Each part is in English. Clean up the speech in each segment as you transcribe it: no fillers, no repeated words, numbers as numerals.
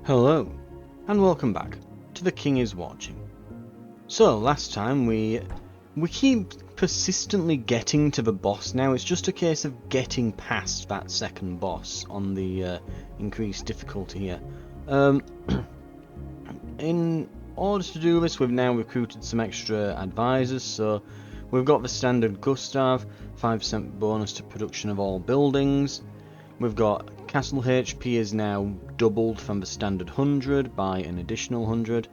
Hello, and welcome back to The King is Watching. So, last time we keep persistently getting to the boss now. It's just a case of getting past that second boss on the increased difficulty here. In order to do this, we've now recruited some extra advisors. So, we've got the standard Gustav, 5% bonus to production of all buildings. We've got Castle HP is now doubled from the standard 100 by an additional 100.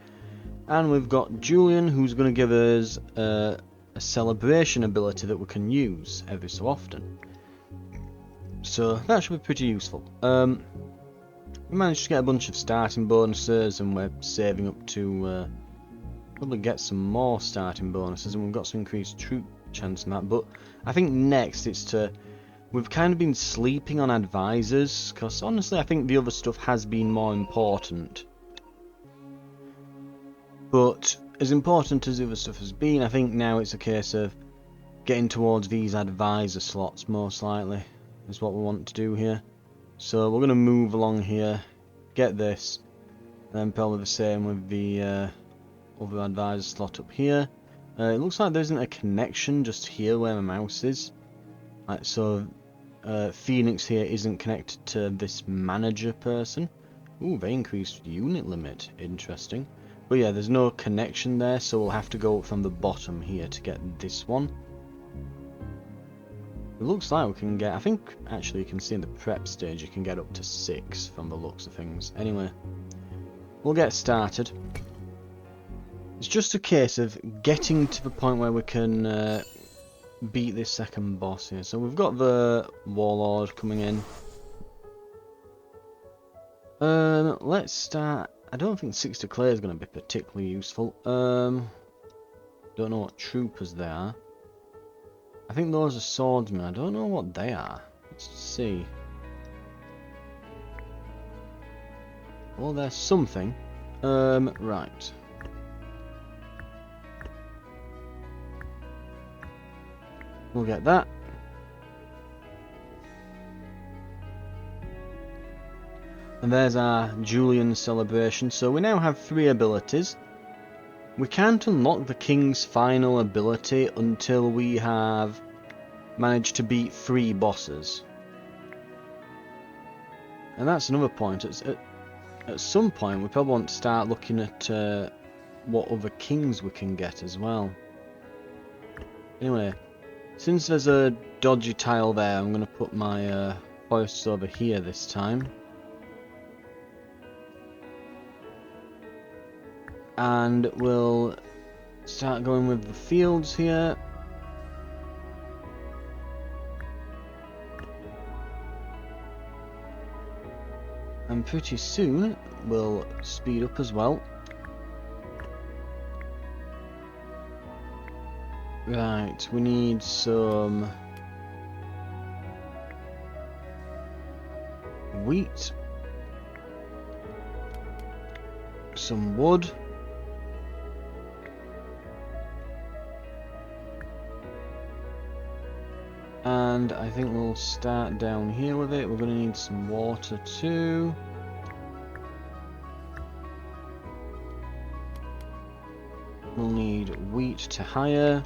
And we've got Julian, who's going to give us a celebration ability that we can use every so often. So that should be pretty useful. We managed to get a bunch of starting bonuses, and we're saving up to probably get some more starting bonuses, and we've got some increased troop chance in that. But I think next it's to... We've kind of been sleeping on advisors, because honestly I think the other stuff has been more important. But as important as the other stuff has been, I think now it's a case of getting towards these advisor slots most likely, is what we want to do here. So we're going to move along here, get this, and then probably the same with the other advisor slot up here. It looks like there isn't a connection just here where my mouse is. So Phoenix here isn't connected to this manager person. Ooh, they increased unit limit. Interesting. But yeah, there's no connection there, so we'll have to go from the bottom here to get this one. It looks like we can get... I think actually you can see in the prep stage you can get up to 6 from the looks of things. Anyway, we'll get started. It's just a case of getting to the point where we can... beat this second boss here. So we've got the warlord coming in. Let's start. I don't think 6 declare is going to be particularly useful. Don't know what troopers they are. I think those are swordsmen. I don't know what they are. Let's see. Well, there's something. Right. We'll get that. And there's our Julian celebration. So we now have 3 abilities. We can't unlock the King's final ability until we have managed to beat 3 bosses. And that's another point. At some point we probably want to start looking at what other kings we can get as well. Anyway. Since there's a dodgy tile there, I'm going to put my forests over here this time. And we'll start going with the fields here. And pretty soon we'll speed up as well. Right, we need some wheat, some wood, and I think we'll start down here with it. We're going to need some water too. We'll need wheat to hire.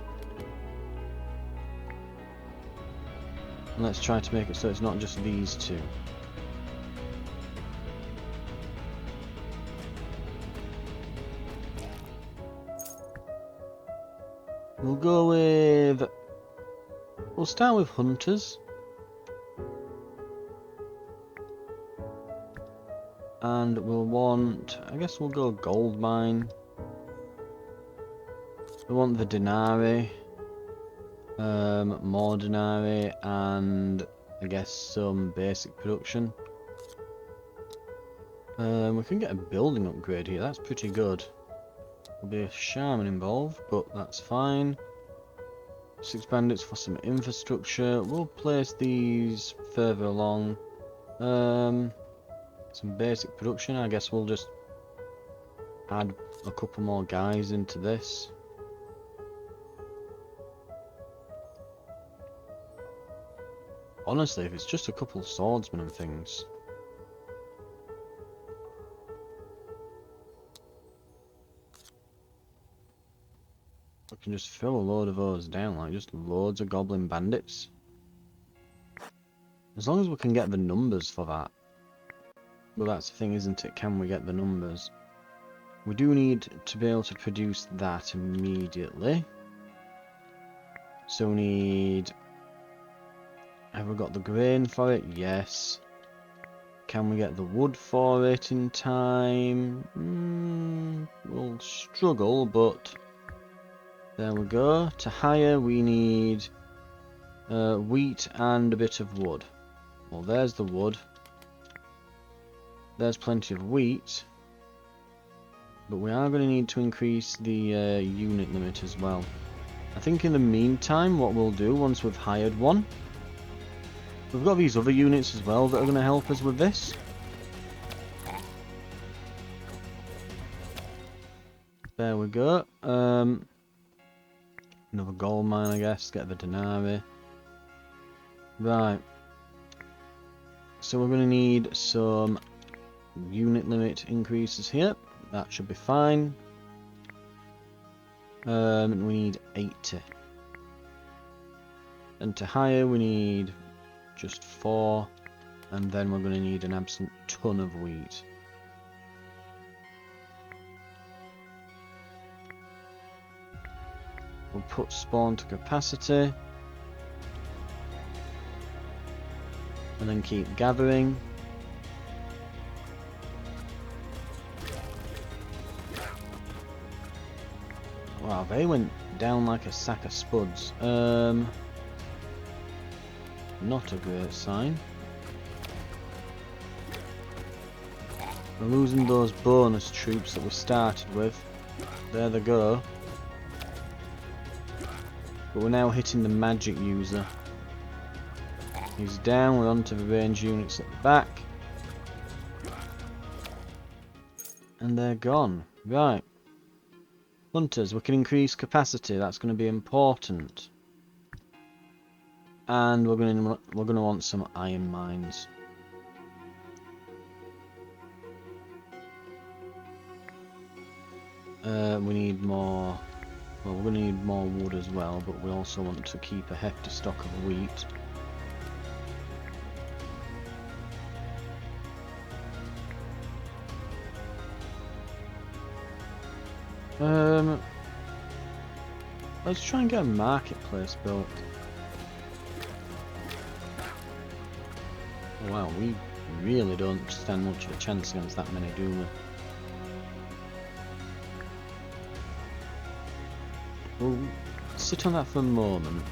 Let's try to make it so it's not just these 2. We'll go with... We'll start with hunters. And we'll want... I guess we'll go gold mine. We want the denarii. More denarii, and I guess some basic production. We can get a building upgrade here, that's pretty good. There'll be a shaman involved, but that's fine. 6 bandits for some infrastructure. We'll place these further along. Some basic production, I guess we'll just add a couple more guys into this. Honestly, if it's just a couple of swordsmen and things, we can just fill a load of those down, like just loads of goblin bandits. As long as we can get the numbers for that. Well, that's the thing, isn't it? Can we get the numbers? We do need to be able to produce that immediately. So we need... Have we got the grain for it? Yes. Can we get the wood for it in time? We'll struggle, but... There we go. To hire, we need wheat and a bit of wood. Well, there's the wood. There's plenty of wheat. But we are going to need to increase the unit limit as well. I think in the meantime, what we'll do once we've hired one... We've got these other units as well that are going to help us with this. There we go. Another gold mine, I guess. Get the denarii. Right. So we're going to need some unit limit increases here. That should be fine. We need 80. And to hire we need just 4. And then we're going to need an absolute ton of wheat. We'll put spawn to capacity. And then keep gathering. Wow, they went down like a sack of spuds. Not a great sign. We're losing those bonus troops that we started with. There they go. But we're now hitting the magic user. He's down, we're onto the range units at the back. And they're gone. Right. Hunters, we can increase capacity, that's going to be important. And we're going to want some iron mines. We need more... Well, we're going to need more wood as well, but we also want to keep a hefty stock of wheat. Let's try and get a marketplace built. Oh, wow, we really don't stand much of a chance against that many, do we? We'll sit on that for a moment.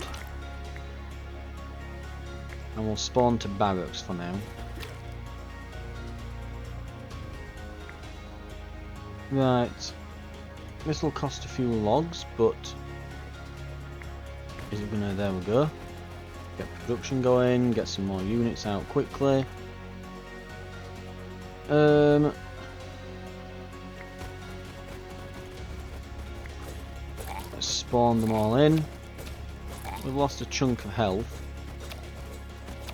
And we'll spawn to barracks for now. Right. This will cost a few logs, but... Is it gonna... There we go. Get production going, get some more units out quickly. Let's spawn them all in. We've lost a chunk of health.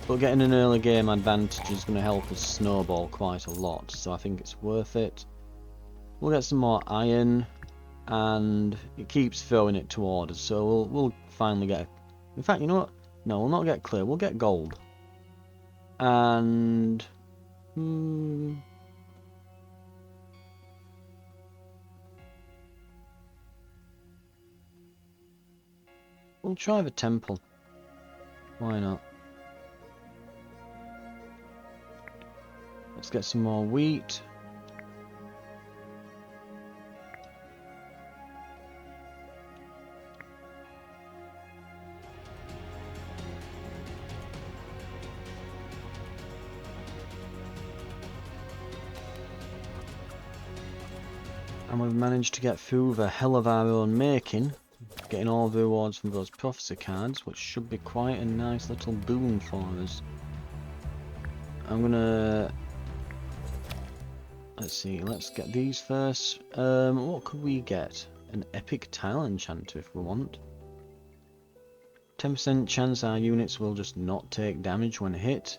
But getting an early game advantage is going to help us snowball quite a lot, so I think it's worth it. We'll get some more iron, and it keeps throwing it toward us, so we'll finally get... In fact, you know what? No, we'll not get clear, we'll get gold. And... We'll try the temple. Why not? Let's get some more wheat. And we've managed to get through the hell of our own making, getting all the rewards from those prophecy cards, which should be quite a nice little boon for us. I'm gonna... Let's see, let's get these first. What could we get? An epic tile enchanter if we want. 10% chance our units will just not take damage when hit.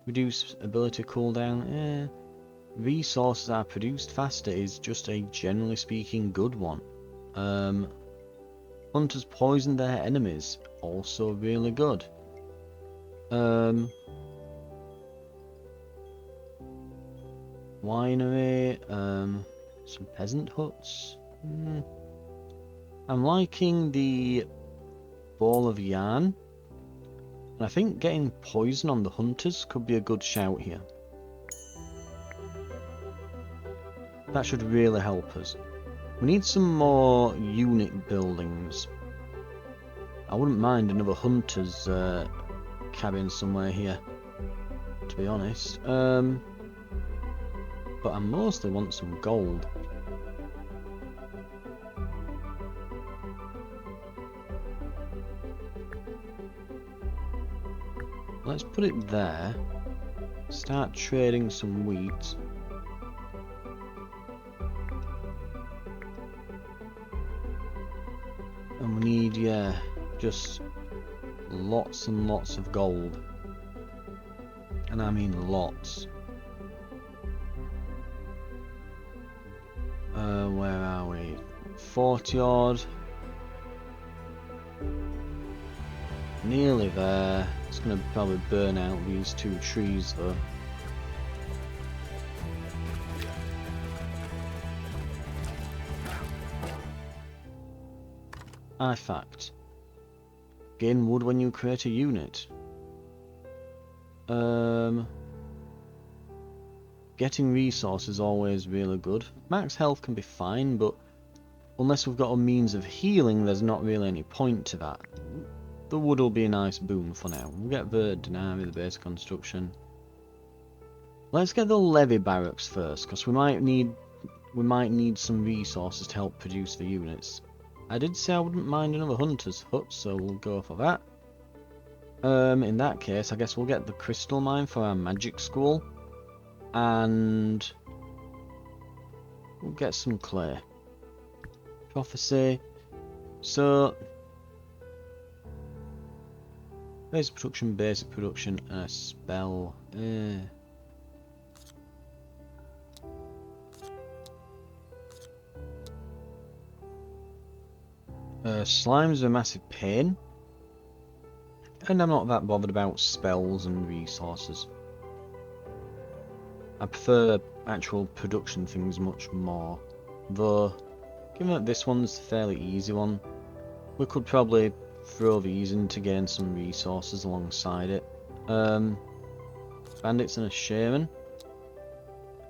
Reduce ability cooldown. Resources are produced faster is just a generally speaking good one. Hunters poison their enemies. Also really good. Winery. Some peasant huts. I'm liking the ball of yarn. And I think getting poison on the hunters could be a good shout here. That should really help us. We need some more unit buildings. I wouldn't mind another hunter's cabin somewhere here, to be honest. But I mostly want some gold. Let's put it there. Start trading some wheat. And we need, yeah, just lots and lots of gold. And I mean lots. Where are we? 40 odd. Nearly there. It's going to probably burn out these 2 trees though. Artifact. Gain wood when you create a unit. Getting resources is always really good. Max health can be fine, but unless we've got a means of healing, there's not really any point to that. The wood will be a nice boon for now. We'll get the Denari, the base construction. Let's get the levy barracks first, because we might need some resources to help produce the units. I did say I wouldn't mind another hunter's hut, so we'll go for that. In that case, I guess we'll get the crystal mine for our magic school. And we'll get some clay. Prophecy. So basic production, and a spell. Slime's a massive pain. And I'm not that bothered about spells and resources. I prefer actual production things much more. Though, given that this one's a fairly easy one, we could probably throw these in to gain some resources alongside it. Bandits and a shaman.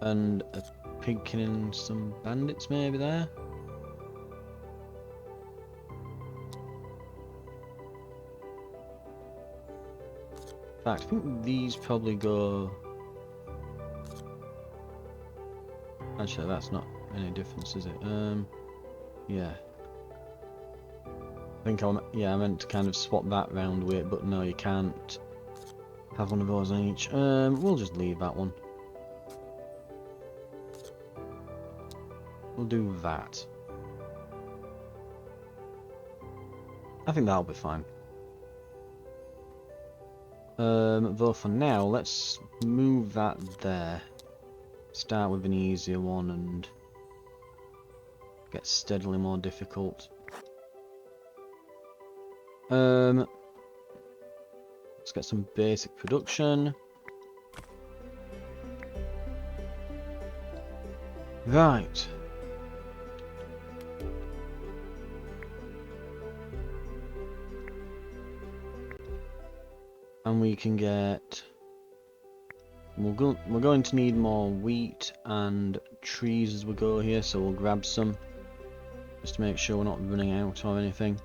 And a pigkin and some bandits maybe there. In fact, I think these probably go... Actually, that's not any difference, is it? Yeah. I think I meant to kind of swap that round with it, but no, you can't have one of those on each. We'll just leave that one. We'll do that. I think that'll be fine. Though for now, let's move that there. Start with an easier one and get steadily more difficult. Let's get some basic production. Right. And we can get... We're going to need more wheat and trees as we go here, so we'll grab some. Just to make sure we're not running out or anything.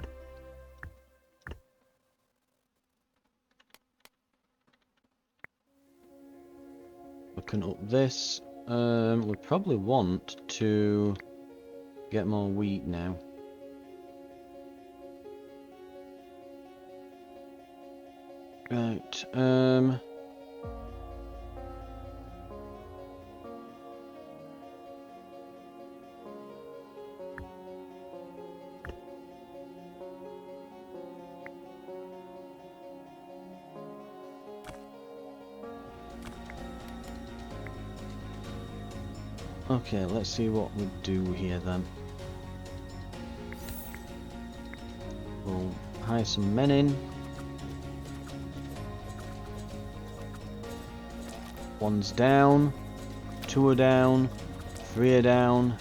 We can up this. We probably want to get more wheat now. Right, okay, let's see what we do here then. We'll hire some men in. One's down, 2 are down, 3 are down.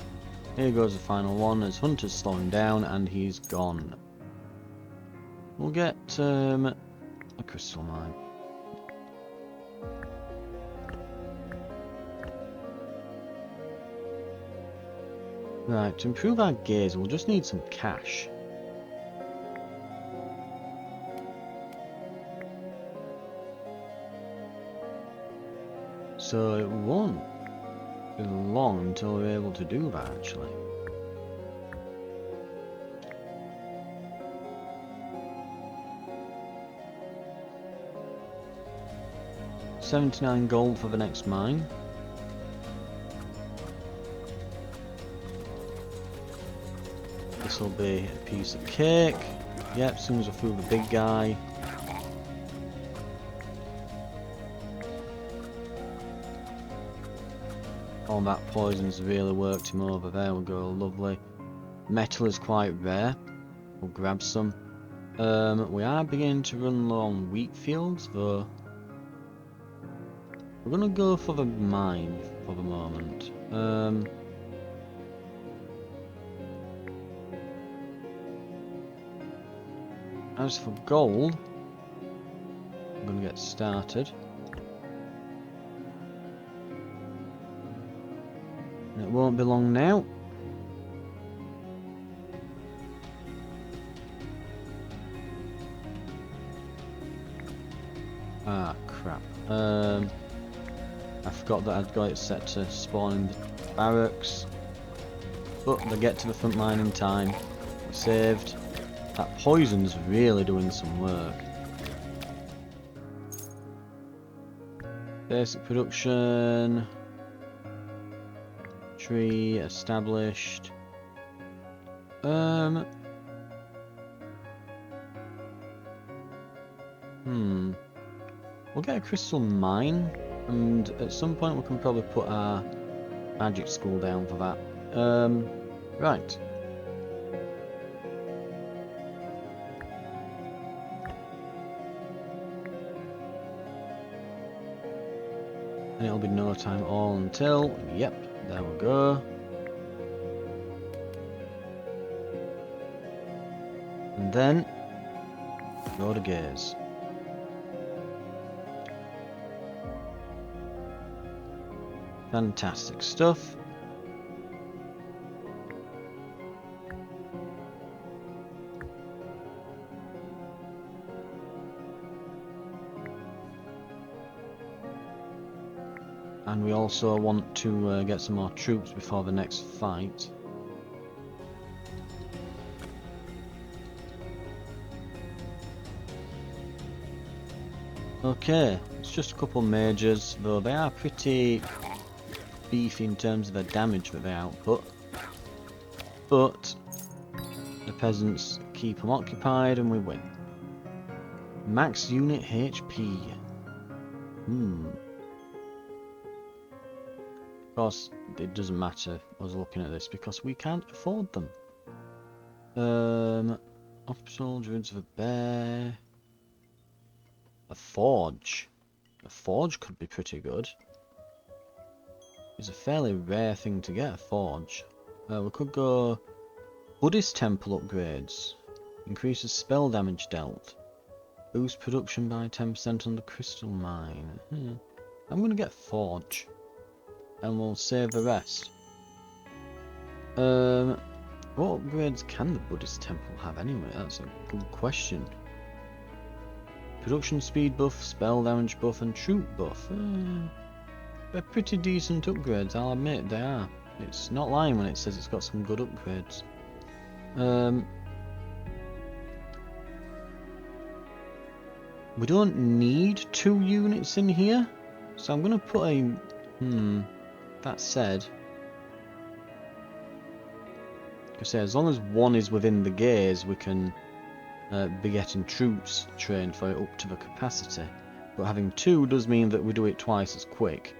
Here goes the final one as Hunter's slowing down and he's gone. We'll get a crystal mine. Right, to improve our gears, we'll just need some cash. So it won't be long until we're able to do that, actually. $79 gold for the next mine. This will be a piece of cake. Yep, as soon as I fool the big guy. All that poison's really worked him over. There we go, lovely. Metal is quite rare. We'll grab some. We are beginning to run low on wheat fields, though. We're gonna go for the mine for the moment. As for gold, I'm gonna get started. It won't be long now. Ah, crap. I forgot that I'd got it set to spawn in the barracks. But they get to the front line in time. We're saved. That poison's really doing some work. Basic production. Tree established. We'll get a crystal mine, and at some point we can probably put our magic school down for that. Right. And it'll be no time at all until, yep, there we go. And then, go to gears. Fantastic stuff. And we also want to get some more troops before the next fight. Okay, it's just a couple majors, though they are pretty beefy in terms of the damage that they output. But the peasants keep them occupied and we win. Max unit HP. Of course, it doesn't matter us looking at this because we can't afford them. Hospital, Druids of a Bear. A forge. A forge could be pretty good. It's a fairly rare thing to get, a forge. We could go Buddhist temple upgrades. Increases spell damage dealt. Boost production by 10% on the crystal mine. I'm gonna get forge. And we'll save the rest. What upgrades can the Buddhist temple have anyway? That's a good question. Production speed buff, spell damage buff, and troop buff. They're pretty decent upgrades, I'll admit they are. It's not lying when it says it's got some good upgrades. We don't need 2 units in here, so I'm going to put a... that said... I say, as long as 1 is within the gears, we can be getting troops trained for it up to the capacity. But having 2 does mean that we do it twice as quick.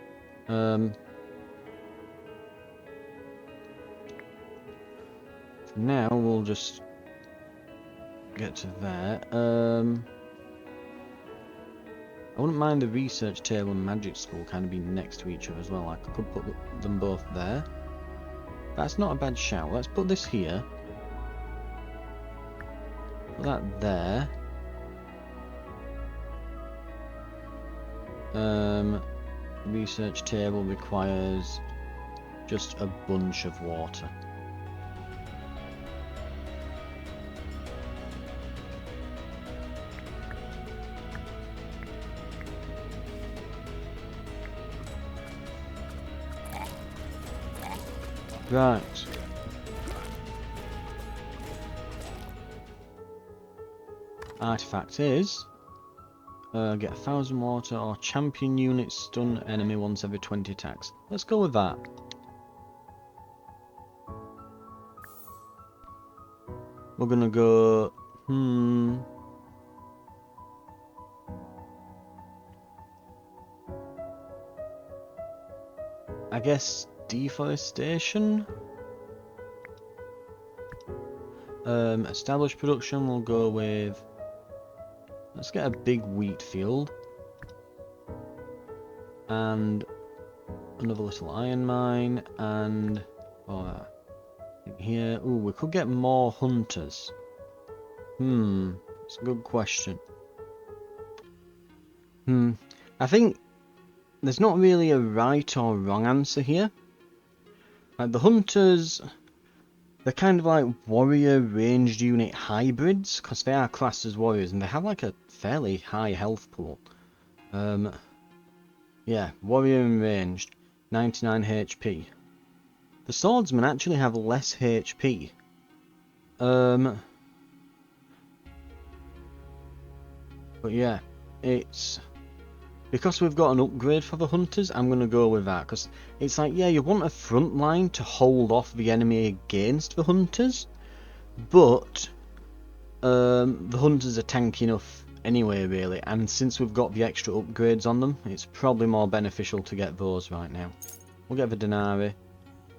Now we'll just get to there. I wouldn't mind the research table and magic school kind of being next to each other as well. Like I could put them both there. That's not a bad shout. Let's put this here. Put that there. Research table requires just a bunch of water. Right. Artifact is get 1,000 water or champion units stun enemy once every 20 attacks. Let's go with that. We're gonna go. I guess deforestation. Established production. We'll go with. Let's get a big wheat field. And another little iron mine. And here. Ooh, we could get more hunters. It's a good question. I think there's not really a right or wrong answer here. Like the hunters, they're kind of like warrior ranged unit hybrids, because they are classed as warriors and they have like a fairly high health pool. Yeah, warrior and ranged, 99 HP. The swordsmen actually have less HP. But yeah, it's because we've got an upgrade for the hunters. I'm gonna go with that because it's like, yeah, you want a front line to hold off the enemy against the hunters, but the hunters are tanky enough anyway, really. And since we've got the extra upgrades on them, it's probably more beneficial to get those right now. We'll get the Denari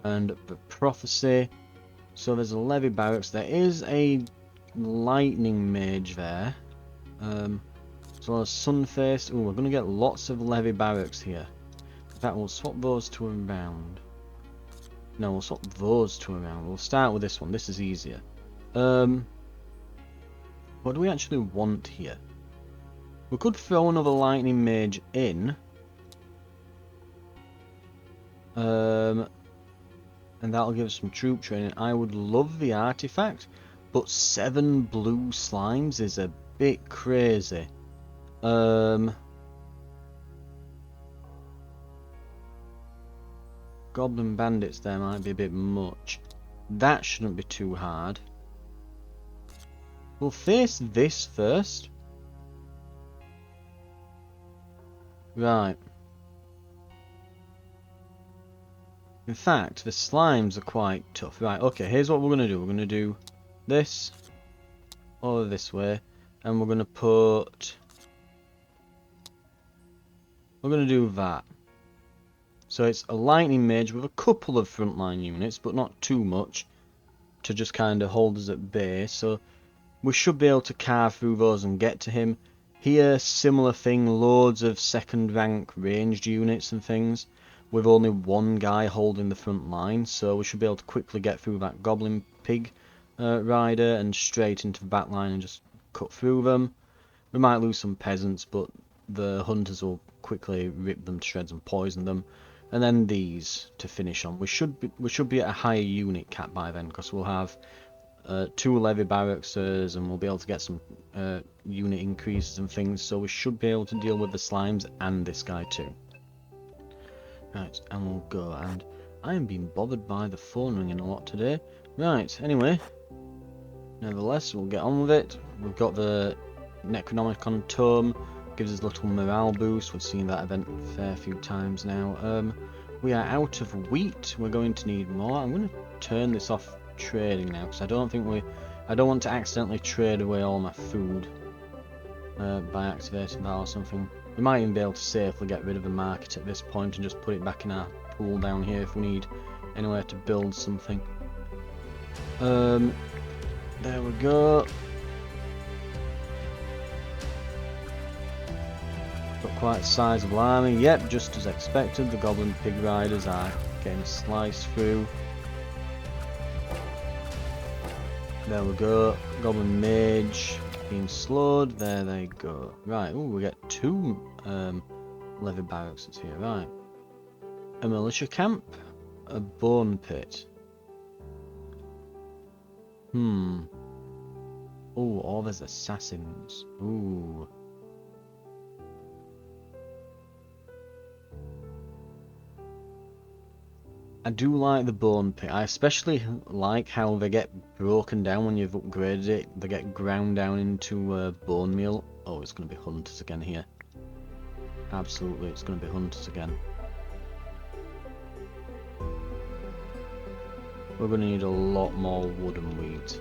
and the Prophecy. So there's a levy barracks. There is a lightning mage there. So a Sunfaced. Ooh, we're going to get lots of levy barracks here. In fact, we'll swap those to around. No, we'll swap those to around. We'll start with this one. This is easier. What do we actually want here? We could throw another lightning mage in. And that'll give us some troop training. I would love the artifact, but 7 blue slimes is a bit crazy. Goblin bandits there might be a bit much. That shouldn't be too hard. We'll face this first. Right. In fact, the slimes are quite tough. Right, okay, here's what we're going to do. We're going to do this over this way. And we're going to put... We're going to do that. So it's a lightning mage with a couple of frontline units, but not too much, to just kind of hold us at bay. So we should be able to carve through those and get to him. Here, similar thing, loads of second rank ranged units and things, with only one guy holding the front line. So we should be able to quickly get through that goblin pig rider and straight into the back line and just cut through them. We might lose some peasants, but the hunters will quickly rip them to shreds and poison them. And then these to finish on. We should be at a higher unit cap by then, because we'll have 2 levy barrackses and we'll be able to get some unit increases and things. So we should be able to deal with the slimes and this guy too. Right, and we'll go. And I am being bothered by the phone ringing a lot today. Right, anyway. Nevertheless, we'll get on with it. We've got the Necronomicon Tome. Gives us a little morale boost. We've seen that event a fair few times now. We are out of wheat. We're going to need more. I'm going to turn this off trading now, because I don't want to accidentally trade away all my food by activating that or something. We might even be able to safely get rid of the market at this point and just put it back in our pool down here if we need anywhere to build something. There we go. quite a sizable army. Yep, just as expected, the Goblin Pig Riders are getting sliced through. There we go. Goblin Mage being slowed. There they go. Right, ooh, we get 2 levy barracks here. Right. A militia camp. A bone pit. Ooh, all there's assassins. Ooh. I do like the bone pit. I especially like how they get broken down when you've upgraded it. They get ground down into bone meal. Oh, it's going to be hunters again here. Absolutely, it's going to be hunters again. We're going to need a lot more wood and wheat.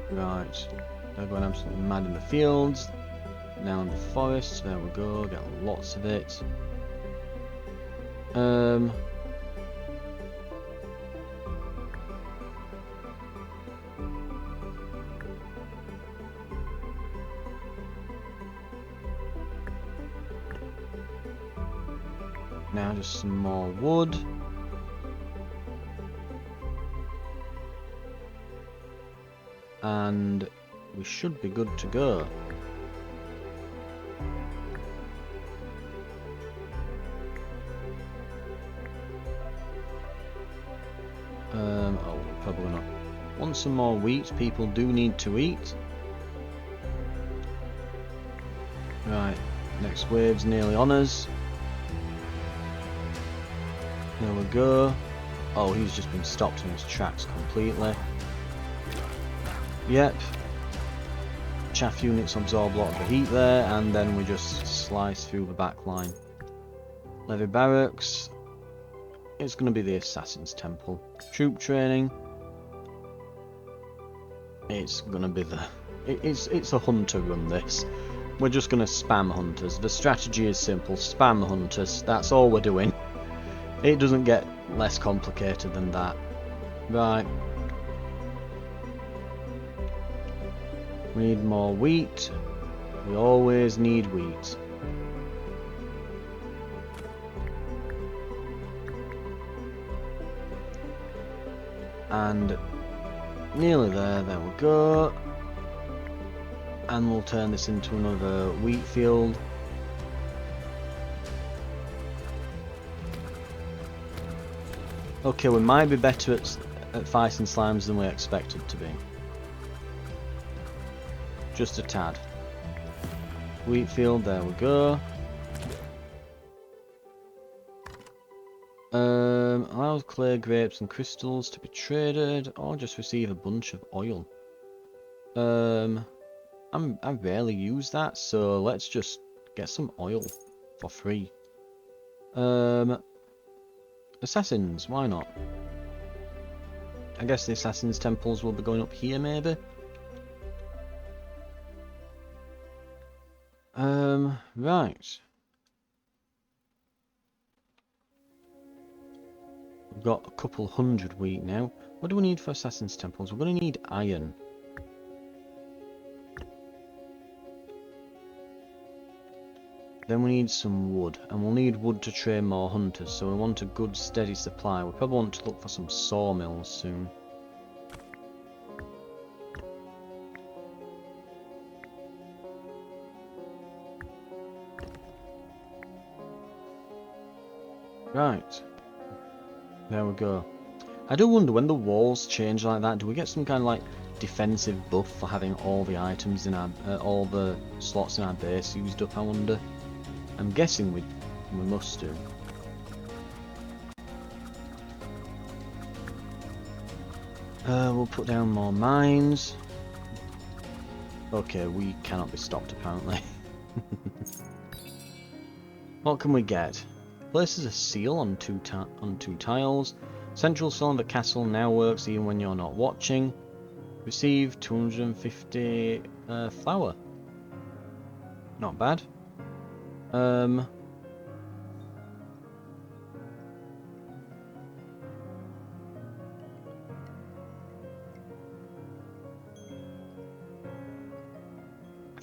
Right, they're going absolutely mad in the fields. Now in the forest, there we go, get lots of it. Now just some more wood. And we should be good to go. Oh, probably not. Want some more wheat? People do need to eat. Right, next wave's nearly on us. There we go. Oh, he's just been stopped in his tracks completely. Yep. Chaff units absorb a lot of the heat there, and then we just slice through the back line. Levy barracks. It's going to be the Assassin's Temple. Troop training. It's going to be the... It's a hunter run, this. We're just going to spam hunters. The strategy is simple. Spam hunters. That's all we're doing. It doesn't get less complicated than that. Right. We need more wheat. We always need wheat. And nearly there, there we go. And we'll turn this into another wheat field. Okay, we might be better at fighting slimes than we expected to be. Just a tad. Wheat field, there we go. Allows clay, grapes and crystals to be traded, or just receive a bunch of oil. I rarely use that, so let's just get some oil for free. Assassins, why not? I guess the assassins' temples will be going up here, maybe? Right. We've got a couple hundred wheat now. What do we need for assassins' temples? We're going to need iron. Then we need some wood, and we'll need wood to train more hunters, so we want a good steady supply. We probably want to look for some sawmills soon. Right. There we go. I do wonder, when the walls change like that, do we get some kind of like defensive buff for having all the items in our, all the slots in our base used up, I wonder? I'm guessing we must do. We'll put down more mines. Okay, we cannot be stopped apparently. What can we get? Places a seal on two tiles. Central cell of the castle now works even when you're not watching. Receive 250 flour. Not bad.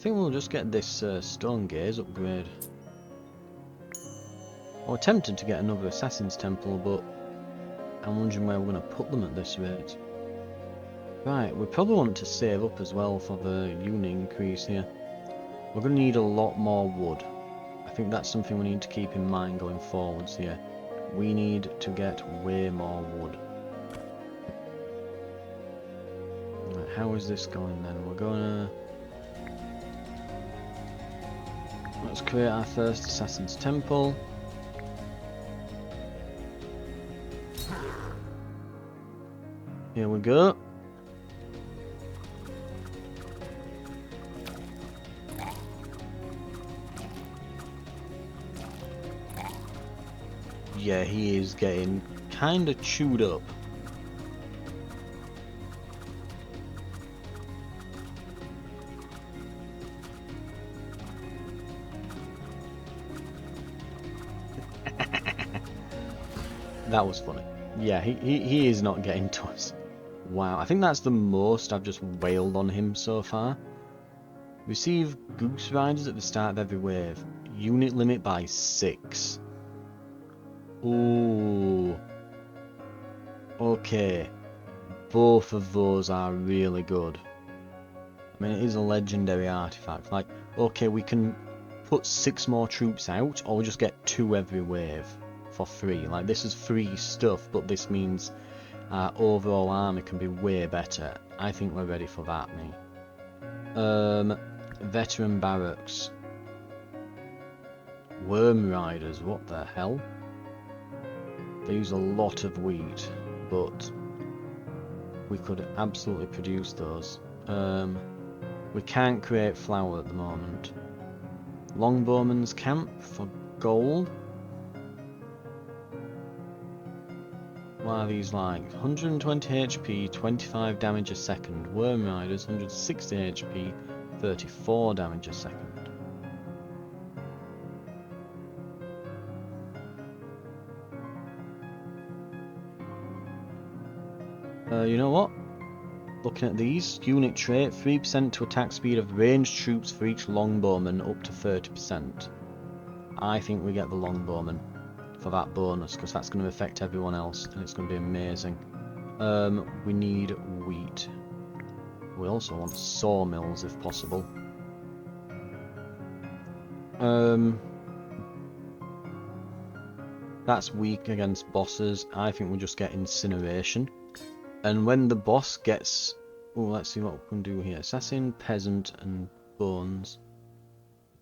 think we'll just get this stone gaze upgrade. I was tempted to get another Assassin's Temple, but I'm wondering where we're going to put them at this rate. Right, we probably want to save up as well for the unit increase here. We're going to need a lot more wood. I think that's something we need to keep in mind going forwards here. We need to get way more wood. Right, how is this going then? We're gonna... Let's create our first Assassin's Temple. Here we go. Yeah, he is getting kinda chewed up. That was funny. Yeah, he is not getting to us. Wow, I think that's the most I've just wailed on him so far. Receive Goose Riders at the start of every wave. Unit limit by 6. Ooh. Okay. Both of those are really good. I mean, it is a legendary artifact. Like, okay, we can put 6 more troops out, or we just get 2 every wave for free. Like, this is free stuff, but this means our overall army can be way better. I think we're ready for that, me. Veteran barracks. Worm Riders, what the hell? They use a lot of wheat, but we could absolutely produce those. We can't create flour at the moment. Longbowman's camp for gold. What are these like? 120 HP, 25 damage a second. Worm Riders, 160 HP, 34 damage a second. You know what? Looking at these, unit trait, 3% to attack speed of ranged troops for each longbowman up to 30%. I think we get the longbowman for that bonus, because that's going to affect everyone else, and it's going to be amazing. We need wheat. We also want sawmills if possible. That's weak against bosses. I think we'll just get incineration. And when the boss gets... Oh, let's see what we can do here. Assassin, Peasant, and Bones.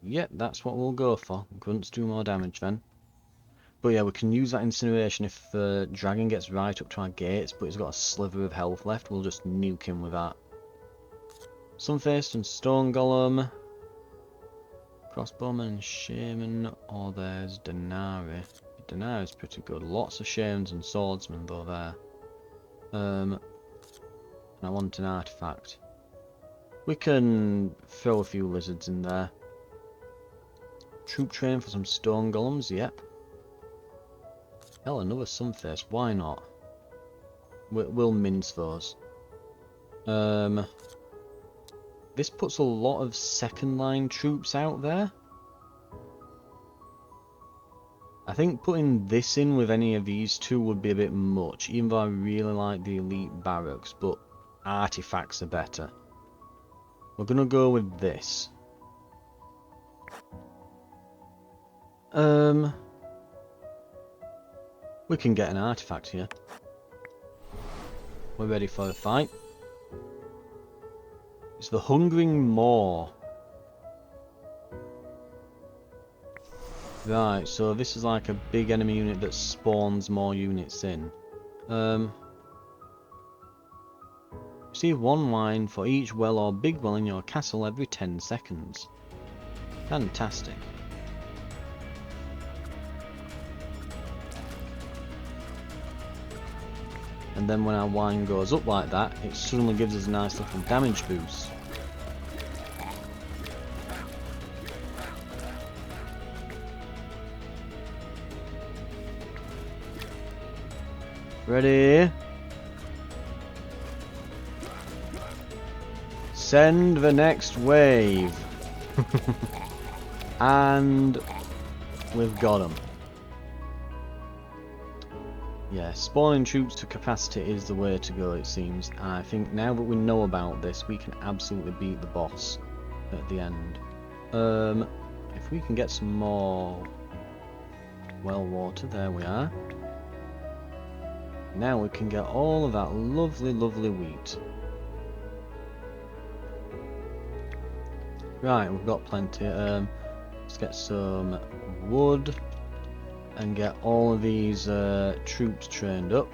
Yep, that's what we'll go for. Grunts do more damage then. But yeah, we can use that incineration if the dragon gets right up to our gates, but he's got a sliver of health left. We'll just nuke him with that. Sunfaced and Stone Golem. Crossbowman and Shaman. Or there's Denari. Denari's pretty good. Lots of Shamans and Swordsmen though there. And I want an artifact. We can throw a few lizards in there. Troop train for some stone golems, yep. Hell, another sunface, why not? We'll mince those. This puts a lot of second line troops out there. I think putting this in with any of these two would be a bit much, even though I really like the elite barracks, but artifacts are better. We're gonna go with this. We can get an artifact here. We're ready for the fight. It's the Hungering Maw. Right, so this is like a big enemy unit that spawns more units in. Receive 1 wine for each well or big well in your castle every 10 seconds. Fantastic. And then when our wine goes up like that, it suddenly gives us a nice little damage boost. Ready? Send the next wave. And we've got them. Yeah, spawning troops to capacity is the way to go, it seems. And I think now that we know about this, we can absolutely beat the boss at the end. If we can get some more well water, there we are. Now we can get all of that lovely, lovely wheat. Right, we've got plenty. Let's get some wood and get all of these troops trained up.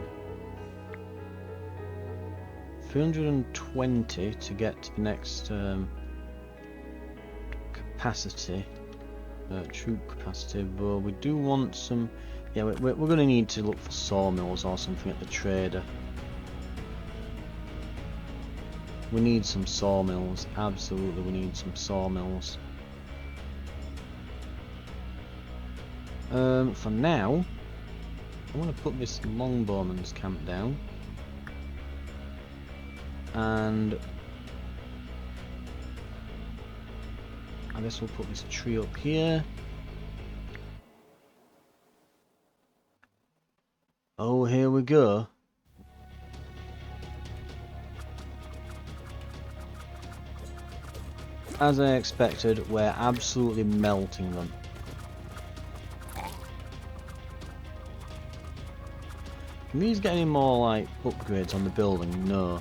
320 to get to the next capacity, troop capacity, but we do want some. Yeah, we're going to need to look for sawmills or something at the trader. We need some sawmills, absolutely we need some sawmills. For now, I want to put this longbowman's camp down. And I guess we'll put this tree up here. Oh, here we go. As I expected, we're absolutely melting them. Can these get any more, like, upgrades on the building? No.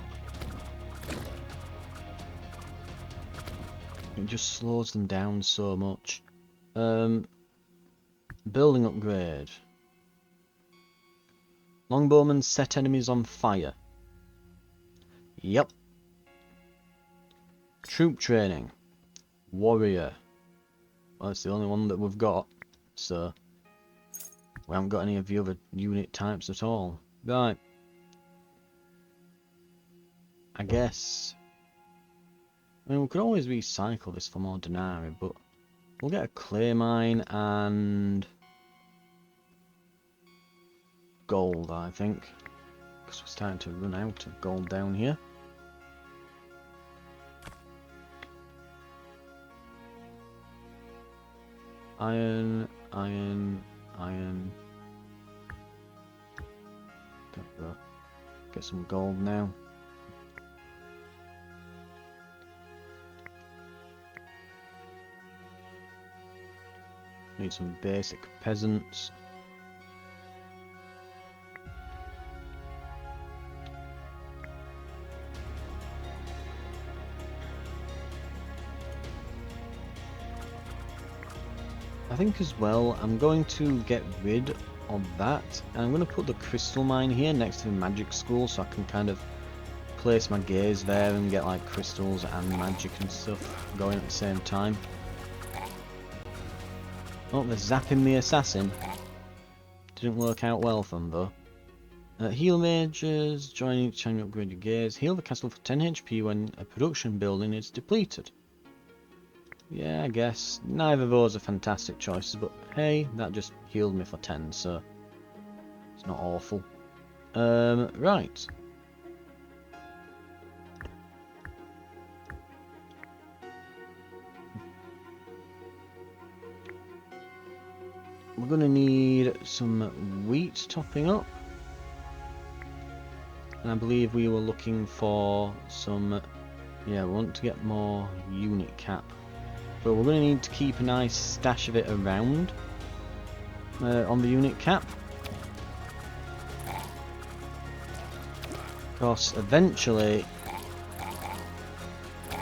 It just slows them down so much. Building upgrade. Longbowmen set enemies on fire. Yep. Troop training. Warrior. Well, it's the only one that we've got, so we haven't got any of the other unit types at all. Right. I guess. I mean, we could always recycle this for more denarii, but we'll get a clay mine and gold, I think, because we're starting to run out of gold down here. Iron, iron, iron. Get some gold now. Need some basic peasants. I think as well, I'm going to get rid of that, and I'm going to put the crystal mine here next to the magic school, so I can kind of place my gaze there and get like crystals and magic and stuff going at the same time. Oh, they're zapping the assassin. Didn't work out well for them though. Heal mages, join each time you upgrade your gaze. Heal the castle for 10 HP when a production building is depleted. Yeah, I guess. Neither of those are fantastic choices, but hey, that just healed me for 10, so it's not awful. Right. We're going to need some wheat topping up. And I believe we were looking for some... Yeah, we want to get more unit cap. But we're going to need to keep a nice stash of it around on the unit cap. Because eventually...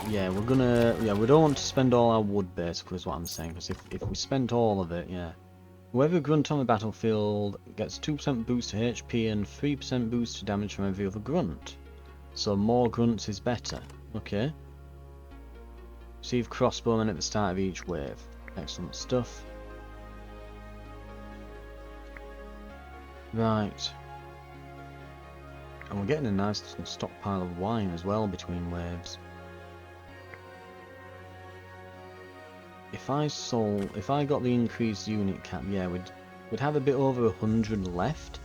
Yeah, we don't want to spend all our wood basically is what I'm saying. Because if we spent all of it, yeah. Whoever grunt on the battlefield gets 2% boost to HP and 3% boost to damage from every other grunt. So more grunts is better. Okay. Receive crossbowmen at the start of each wave. Excellent stuff. Right. And we're getting a nice little stockpile of wine as well between waves. If I got the increased unit cap, yeah, we'd have a bit over 100 left,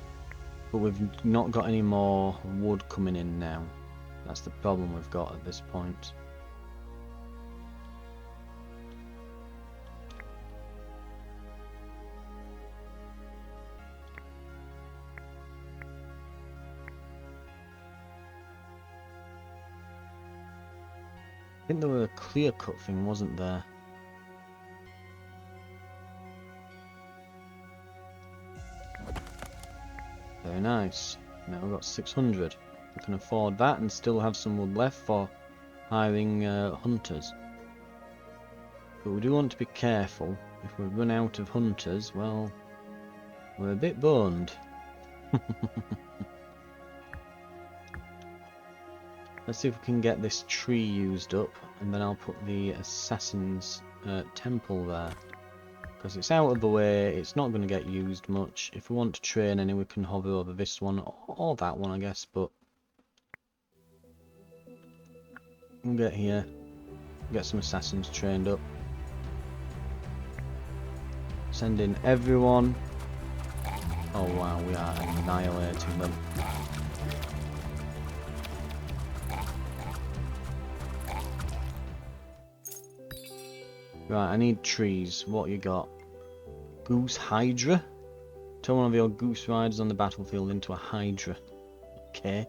but we've not got any more wood coming in now. That's the problem we've got at this point. think there were a clear cut thing, wasn't there? Very nice. Now we've got 600. We can afford that and still have some wood left for hiring hunters. But we do want to be careful. If we run out of hunters, well, we're a bit boned. Let's see if we can get this tree used up, and then I'll put the Assassin's Temple there. Because it's out of the way, it's not going to get used much. If we want to train any, we can hover over this one, or that one I guess, but... we'll get here, get some Assassins trained up. Send in everyone. Oh wow, we are annihilating them. Right, I need trees. What you got? Goose Hydra? Turn one of your goose riders on the battlefield into a Hydra. Okay.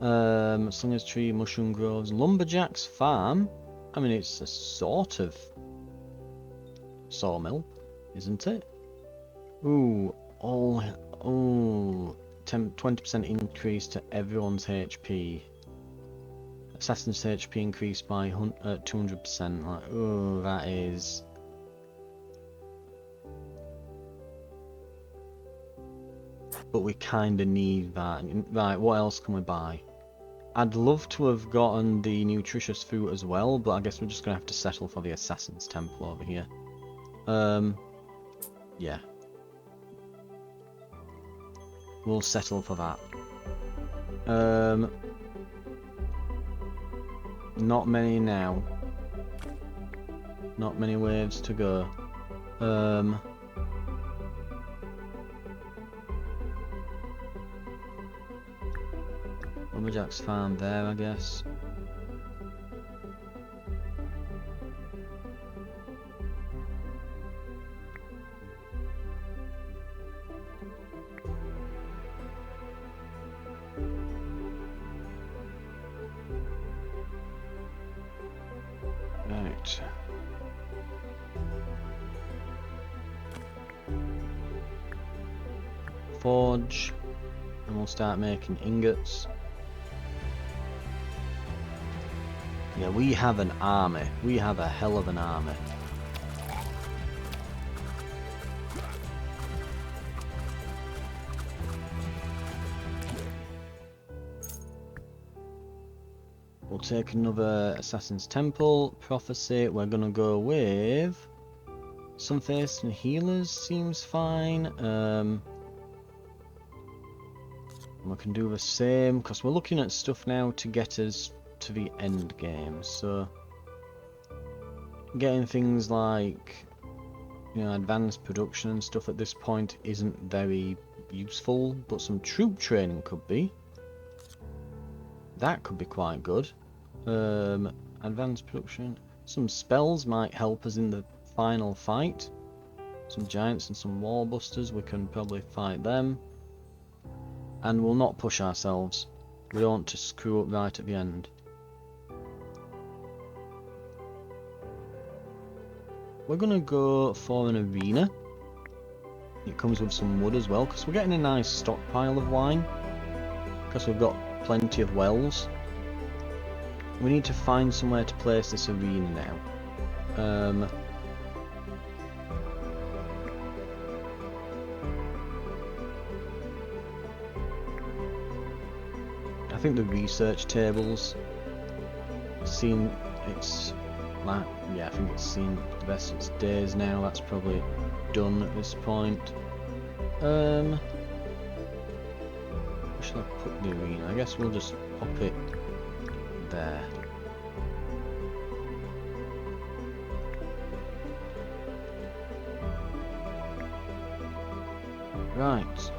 Slinger's Tree, Mushroom Groves, Lumberjack's Farm. I mean, it's a sort of sawmill, isn't it? Ooh, 20% increase to everyone's HP. Assassin's HP increased by 200%. Like, oh, that is. But we kind of need that. Right, what else can we buy? I'd love to have gotten the nutritious fruit as well, but I guess we're just gonna have to settle for the Assassin's Temple over here. Yeah. We'll settle for that. Not many now. Not many waves to go. Lumberjack's Farm there, I guess. Right. Forge, and we'll start making ingots. Yeah, we have an army. We have a hell of an army. We'll take another Assassin's Temple. Prophecy, we're gonna go with Sunface and Healers seems fine. We can do the same, because we're looking at stuff now to get us to the end game, so getting things like, you know, advanced production and stuff at this point isn't very useful, but some troop training could be. That could be quite good. Advanced production. Some spells might help us in the final fight. Some giants and some wallbusters, we can probably fight them. And we'll not push ourselves. We don't want to screw up right at the end. We're gonna go for an arena. It comes with some wood as well, because we're getting a nice stockpile of wine. Because we've got plenty of wells. We need to find somewhere to place this arena now. I think the research tables seen its like, yeah, I think it's seen the best of its days now. That's probably done at this point. Where should I put the arena? I guess we'll just pop it there. Right.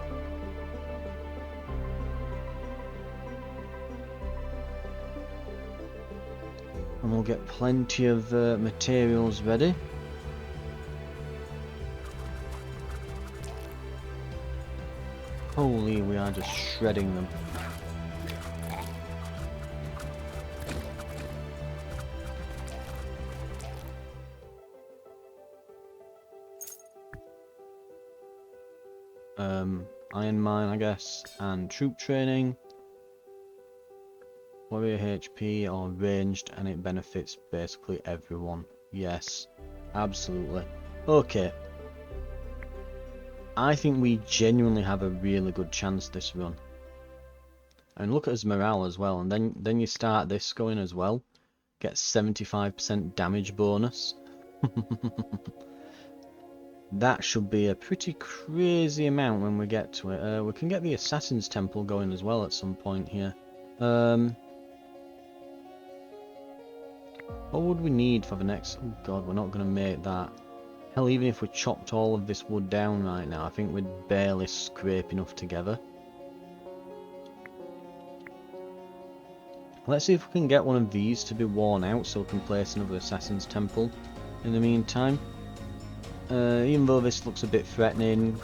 And we'll get plenty of materials ready. Holy, we are just shredding them. iron mine, I guess, and troop training. Warrior HP or ranged, and it benefits basically everyone. Yes, absolutely. Okay. I think we genuinely have a really good chance this run. And look at his morale as well, and then you start this going as well. Get 75% damage bonus. That should be a pretty crazy amount when we get to it. We can get the Assassin's Temple going as well at some point here. What would we need for the next... Oh god, we're not going to make that. Hell, even if we chopped all of this wood down right now, I think we'd barely scrape enough together. Let's see if we can get one of these to be worn out so we can place another Assassin's Temple in the meantime. Even though this looks a bit threatening,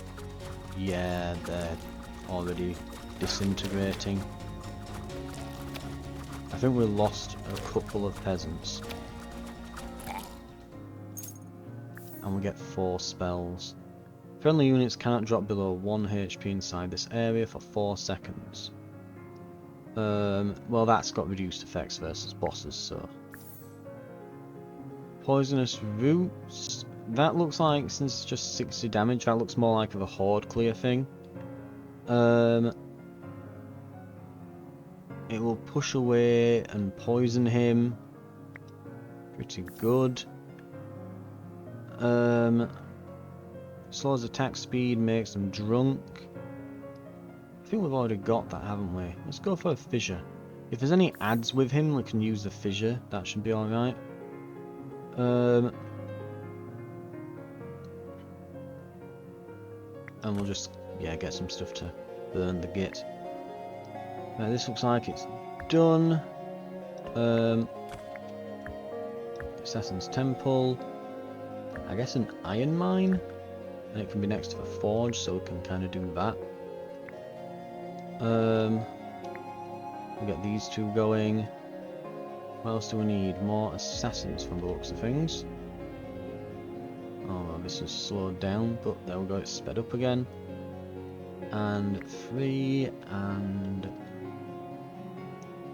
yeah, they're already disintegrating. I think we lost a couple of peasants. And we get 4 spells. Friendly units cannot drop below 1 HP inside this area for 4 seconds. Well, that's got reduced effects versus bosses, so... Poisonous roots. That looks like, since it's just 60 damage, that looks more like of a horde clear thing. It will push away and poison him. Pretty good. Slows attack speed, makes them drunk. I think we've already got that, haven't we? Let's go for a fissure. If there's any adds with him, we can use the fissure. That should be alright. And we'll just, yeah, get some stuff to burn the git. This looks like it's done. Assassin's Temple. I guess an iron mine? And it can be next to the forge, so we can kind of do that. We'll get these two going. What else do we need? More assassins from the looks of things. Oh, well, this is slowed down, but there we go, it's sped up again. And 3, and...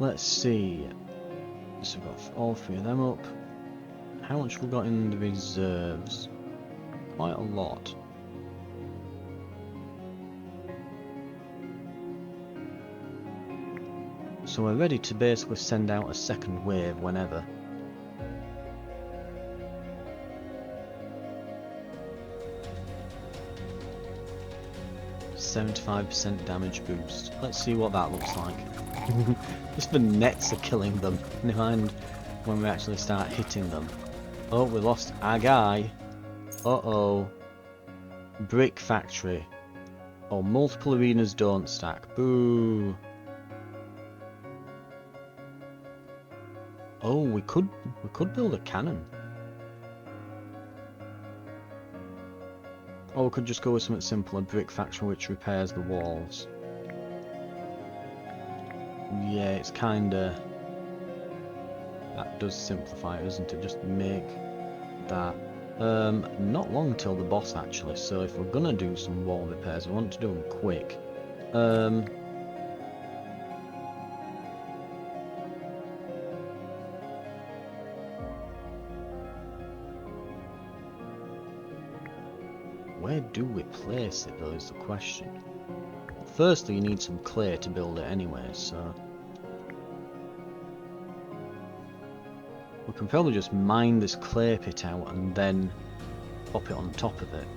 let's see. So we've got all 3 of them up. How much we got in the reserves? Quite a lot. So we're ready to basically send out a second wave whenever. %75% damage boost. Let's see what that looks like. Just the nets are killing them. Never mind when we actually start hitting them. Oh, we lost our guy. Uh-oh. Brick factory. Oh, multiple arenas don't stack. Boo. Oh, we could build a cannon. Or we could just go with something simple, a brick factory which repairs the walls. Yeah, it's kinda... that does simplify it, doesn't it? Just make that. Not long till the boss actually, so if we're gonna do some wall repairs, we want to do them quick. Where do we place it though is the question. Firstly, you need some clay to build it anyway, so... we can probably just mine this clay pit out and then pop it on top of it.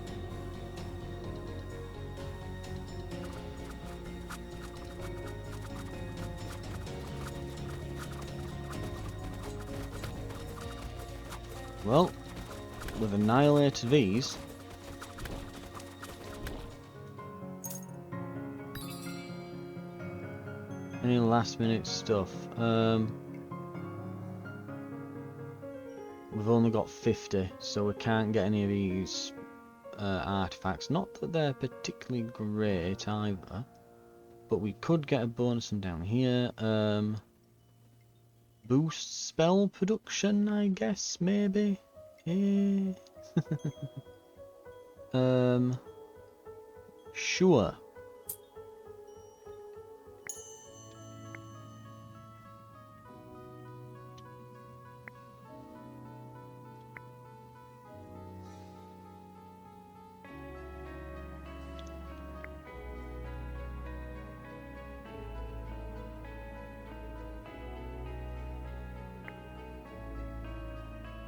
Well, we've annihilated these. Any last minute stuff? We've only got 50, so we can't get any of these artifacts. Not that they're particularly great either, but we could get a bonus from down here. Boost spell production, I guess, maybe? Sure.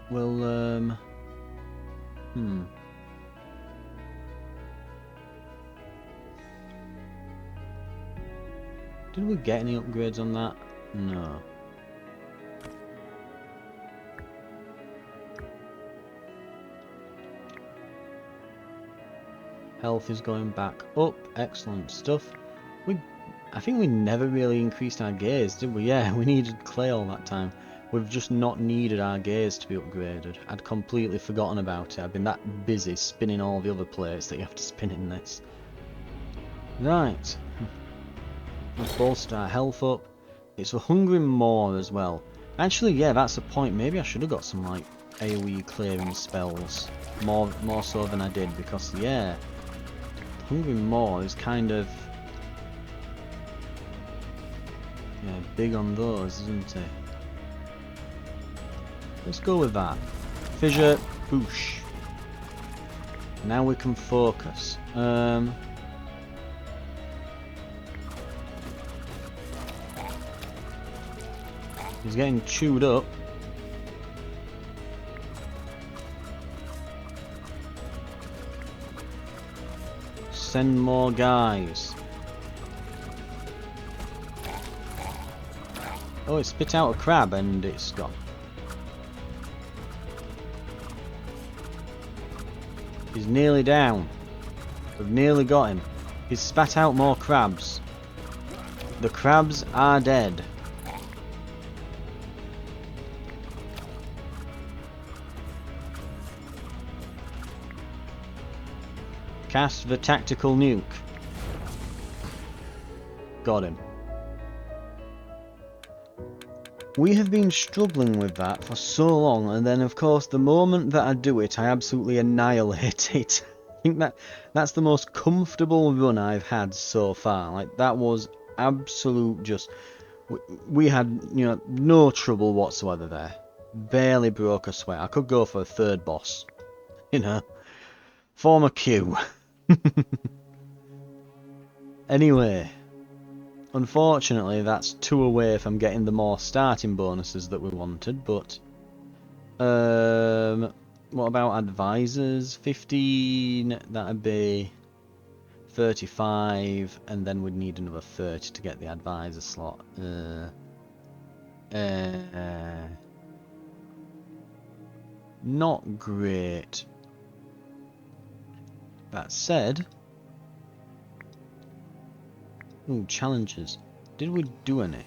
Well, Did we get any upgrades on that? No. Health is going back up. Excellent stuff. I think we never really increased our gears, did we? Yeah, we needed clay all that time. We've just not needed our gears to be upgraded. I'd completely forgotten about it. I've been that busy spinning all the other plates that you have to spin in this. Right. Let's bolster our health up. It's for hungering more as well. Actually, yeah, that's the point. Maybe I should have got some, like, AoE clearing spells. More so than I did, because, yeah, hungering more is kind of... yeah, big on those, isn't it? Let's go with that. Fissure, boosh. Now we can focus. He's getting chewed up. Send more guys. Oh, it spit out a crab and it's gone. He's nearly down. We've nearly got him. He's spat out more crabs. The crabs are dead. Cast the tactical nuke. Got him. We have been struggling with that for so long, and then of course the moment that I do it, I absolutely annihilate it. I think that's the most comfortable run I've had so far. Like, that was absolute just... We had, you know, no trouble whatsoever there. Barely broke a sweat. I could go for a third boss. You know. Form a queue. Anyway. Unfortunately, that's 2 away from getting the more starting bonuses that we wanted, but... what about advisors? 15, that'd be 35, and then we'd need another 30 to get the advisor slot. Not great. That said... ooh, challenges. Did we do any?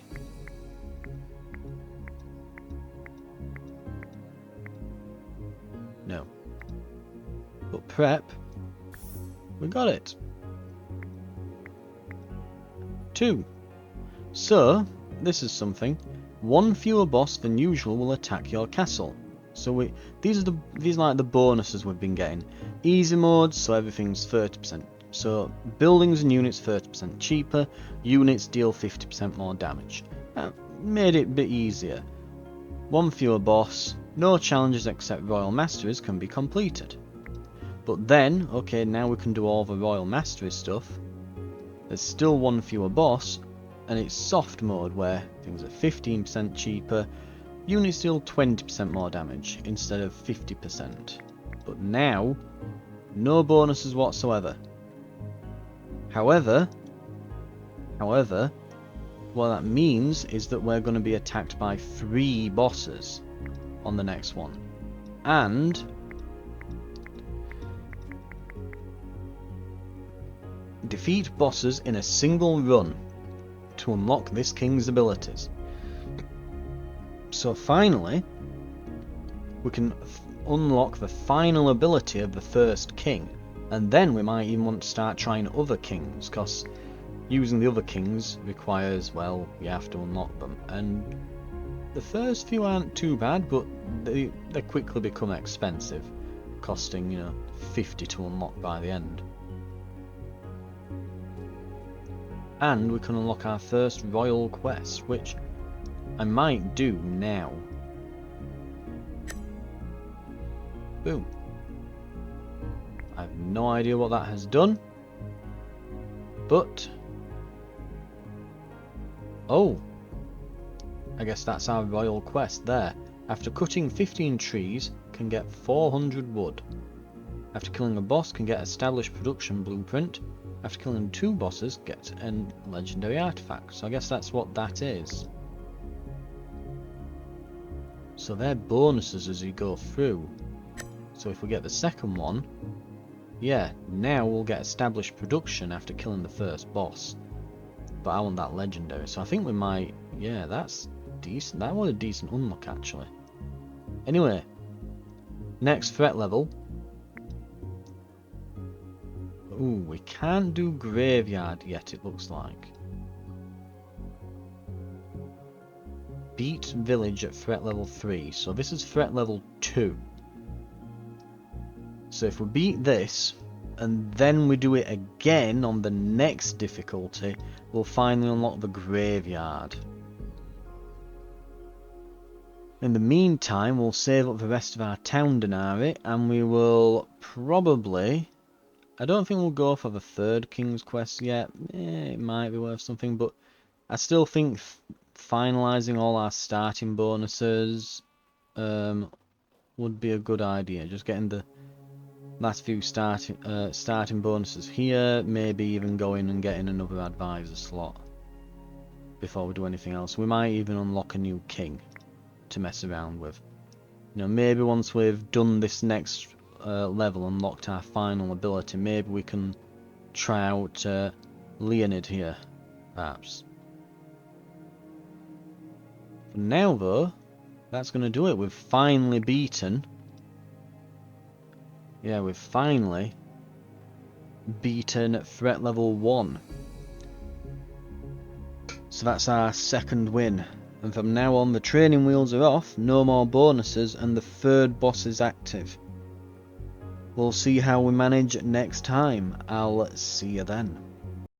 No. But prep, we got it. 2. So, this is something. 1 fewer boss than usual will attack your castle. So these are like the bonuses we've been getting. Easy mode, so everything's 30%. So buildings and units 30% cheaper, units deal 50% more damage. That made it a bit easier. 1 fewer boss, no challenges except Royal Masteries can be completed. But then, okay, now we can do all the Royal Mastery stuff. There's still 1 fewer boss, and it's soft mode where things are 15% cheaper, units deal 20% more damage instead of 50%. But now, no bonuses whatsoever. However, what that means is that we're going to be attacked by 3 bosses on the next one. And defeat bosses in a single run to unlock this king's abilities. So finally, we can unlock the final ability of the first king. And then we might even want to start trying other kings, because using the other kings requires, well, you have to unlock them. And the first few aren't too bad, but they quickly become expensive, costing, you know, 50 to unlock by the end. and we can unlock our first royal quest, which I might do now. Boom. I have no idea what that has done, but oh, I guess that's our royal quest there. After cutting 15 trees, can get 400 wood. After killing a boss, can get established production blueprint. After killing 2 bosses, get a legendary artifact. So I guess that's what that is. So they're bonuses as you go through. So if we get the second one, yeah, now we'll get established production after killing the first boss. But I want that legendary, so I think we might... Yeah, that's decent. That was a decent unlock, actually. Anyway, next threat level. Ooh, we can't do graveyard yet, it looks like. Beat village at threat level 3, so this is threat level 2. So if we beat this, and then we do it again on the next difficulty, we'll finally unlock the graveyard. In the meantime, we'll save up the rest of our town denarii, and we will probably... I don't think we'll go for the third King's Quest yet. It might be worth something, but I still think finalising all our starting bonuses would be a good idea. Just getting the last few starting bonuses here, maybe even going and getting another advisor slot before we do anything else. We might even unlock a new king to mess around with. You know, maybe once we've done this next level, unlocked our final ability, maybe we can try out Leonid here, perhaps. For now though, that's going to do it. We've finally beaten... Yeah, we've finally beaten threat level 1. So that's our second win. And from now on, the training wheels are off, no more bonuses, and the third boss is active. We'll see how we manage next time. I'll see you then.